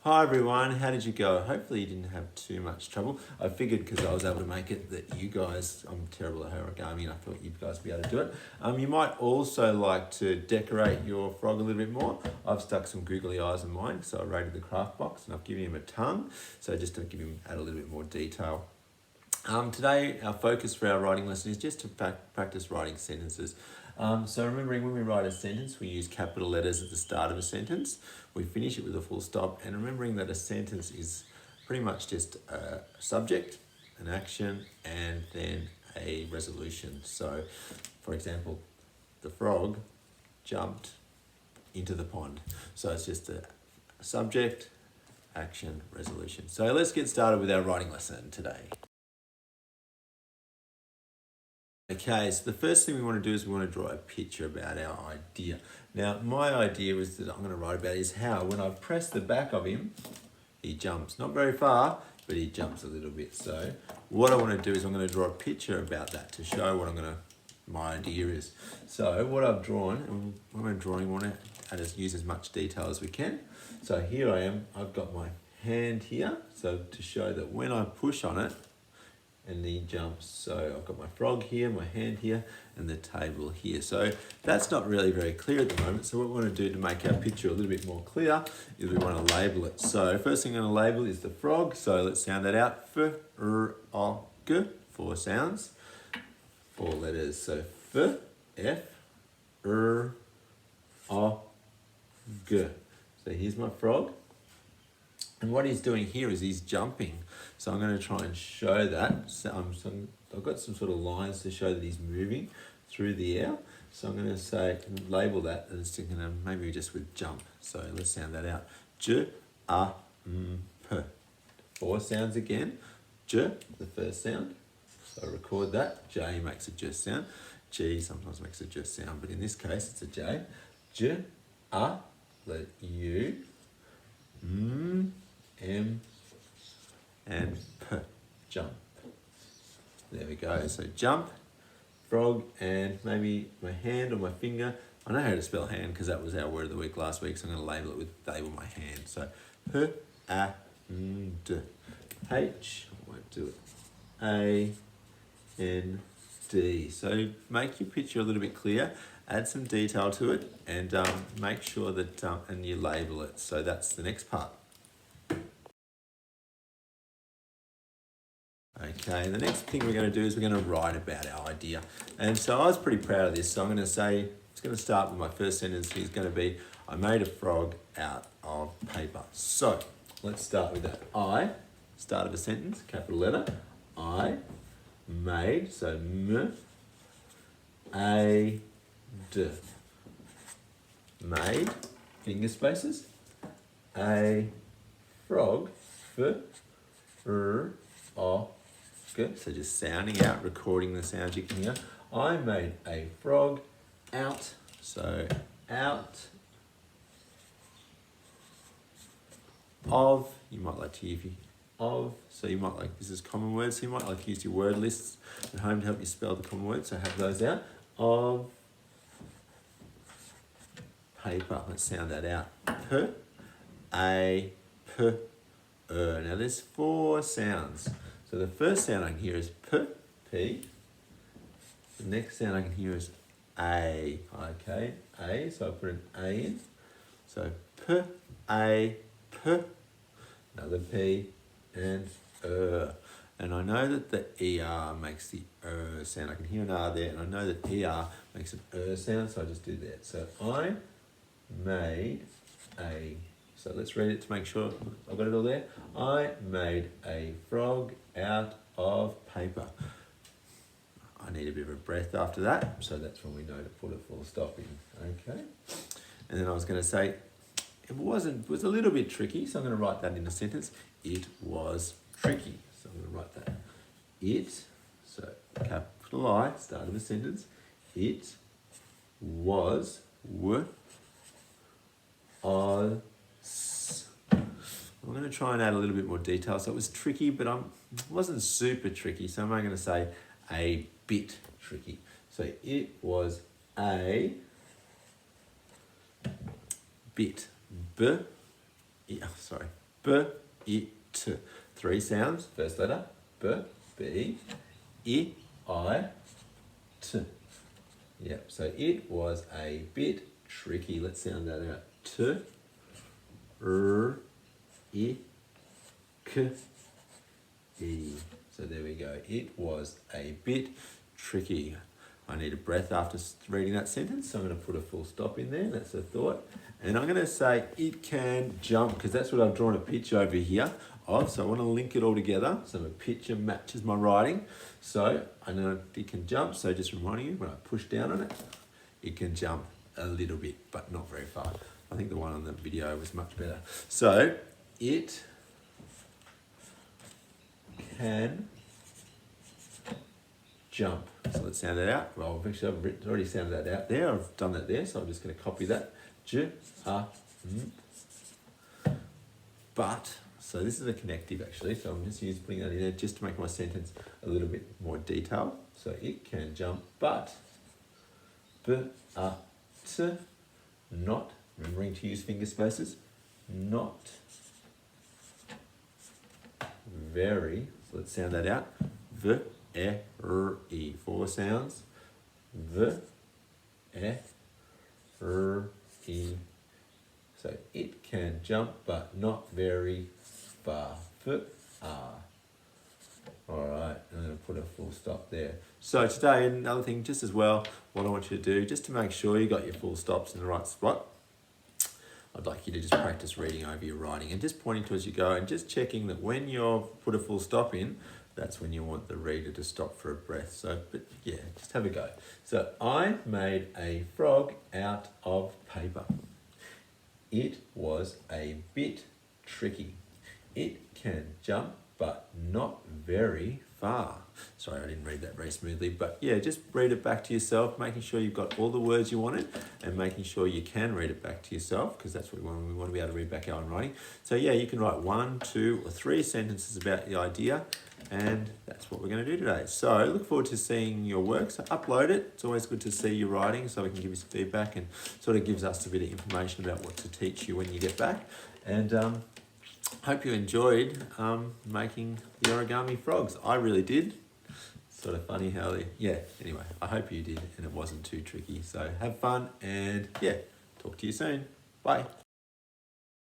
Hi everyone, how did you go? Hopefully you didn't have too much trouble. I figured because I was able to make it that you guys, I'm terrible at origami and I thought you guys would be able to do it. You might also like to decorate your frog a little bit more. I've stuck some googly eyes in mine, so I rated the craft box and I've given him a tongue, so just to add a little bit more detail. Today our focus for our writing lesson is just to practice writing sentences. So remembering when we write a sentence, we use capital letters at the start of a sentence. We finish it with a full stop, and remembering that a sentence is pretty much just a subject, an action, and then a resolution. So, for example, the frog jumped into the pond. So it's just a subject, action, resolution. So let's get started with our writing lesson today. Okay, so the first thing we want to do is we want to draw a picture about our idea. Now, my idea was that I'm going to write about is how when I press the back of him, he jumps. Not very far, but he jumps a little bit. So what I want to do is I'm going to draw a picture about that to show what my idea is. So what I've drawn, and when I'm drawing, we want to use as much detail as we can. So here I am, I've got my hand here, so to show that when I push on it, and he jumps. So I've got my frog here, my hand here, and the table here. So that's not really very clear at the moment. So what we want to do to make our picture a little bit more clear is we want to label it. So first thing I'm going to label is the frog. So let's sound that out. F, R, O, G, 4 sounds, 4 letters. So F, F, R, O, G. So here's my frog. And what he's doing here is he's jumping. So I'm going to try and show that. So I've got some sort of lines to show that he's moving through the air. So I'm going to label that, and it's going to maybe just with jump. So let's sound that out. J, A, M, P. 4 sounds again. J, the first sound. So record that. J makes a J sound. G sometimes makes a J sound, but in this case it's a J. J, A, let U, M, and P, jump. There we go. So jump, frog, and maybe my hand or my finger. I know how to spell hand because that was our word of the week last week, so I'm going to label my hand. So H, A, N, D. H, I won't do it. A, N, D. So make your picture a little bit clear, add some detail to it, and make sure that, and you label it. So that's the next part. Okay, the next thing we're going to do is we're going to write about our idea. And so I was pretty proud of this. So I'm going to say, it's going to start with my first sentence. It's going to be, I made a frog out of paper. So let's start with that. I, start of a sentence, capital letter. I made, so M, A, D. Made, finger spaces. A frog, F, R, O, G. So just sounding out, recording the sounds you can hear. I made a frog out, so out of, you might like to use of, so you might like, this is common words, so you might like to use your word lists at home to help you spell the common words, so have those out. Of paper, let's sound that out. P, A, P, Now there's 4 sounds. So the first sound I can hear is P, P. The next sound I can hear is A. Okay, A, so I put an A in. So P, A, P, another P, and And I know that the ER makes the sound. I can hear an R there, and I know that ER makes an sound, so I just do that. So I made a, so let's read it to make sure I've got it all there. I made a frog out of paper. I need a bit of a breath after that, so that's when we know to put a full stop in. Okay. And then I was going to say, it was a little bit tricky, so I'm going to write that in a sentence. It was tricky. So I'm going to write that. It, so capital I, start of a sentence. It was, I'm going to try and add a little bit more detail. So it was tricky, but it wasn't super tricky. So I'm going to say a bit tricky. So it was a bit. B B, it. Three sounds. First letter, B, B, I, T. Yep, so it was a bit tricky. Let's sound that out. T, R, I, K, E. So there we go. It was a bit tricky. I need a breath after reading that sentence, so I'm going to put a full stop in there. That's a thought. And I'm going to say it can jump, because that's what I've drawn a picture over here of. So I want to link it all together so my picture matches my writing. So I know it can jump, so just reminding you, when I push down on it, it can jump a little bit, but not very far. I think the one on the video was much better. So it can jump. So let's sound that out. Well, actually, I've already sounded that out there. I've done that there, so I'm just going to copy that. J, A, M. But, so this is a connective actually, so I'm just putting that in there just to make my sentence a little bit more detailed. So it can jump, but, B, A, T, not, remembering to use finger spaces, not very, so let's sound that out. V, E, R, E. Four sounds. V, E, R, E. So it can jump, but not very far. F, R. All right, I'm going to put a full stop there. So today, another thing, just as well, what I want you to do, just to make sure you got your full stops in the right spot, I'd like you to just practice reading over your writing and just pointing to as you go and just checking that when you've put a full stop in, that's when you want the reader to stop for a breath. So, but yeah, just have a go. So, I made a frog out of paper. It was a bit tricky. It can jump, but not very far. Sorry, I didn't read that very smoothly, but yeah, just read it back to yourself, making sure you've got all the words you wanted and making sure you can read it back to yourself, because that's what we want to be able to read back our own writing. So yeah, you can write 1, 2, or 3 sentences about the idea, and that's what we're going to do today. So look forward to seeing your work. So upload it. It's always good to see your writing so we can give you some feedback and sort of gives us a bit of information about what to teach you when you get back. And hope you enjoyed making the origami frogs. I really did. Sort of funny how anyway, I hope you did and it wasn't too tricky. So have fun and yeah, talk to you soon. Bye.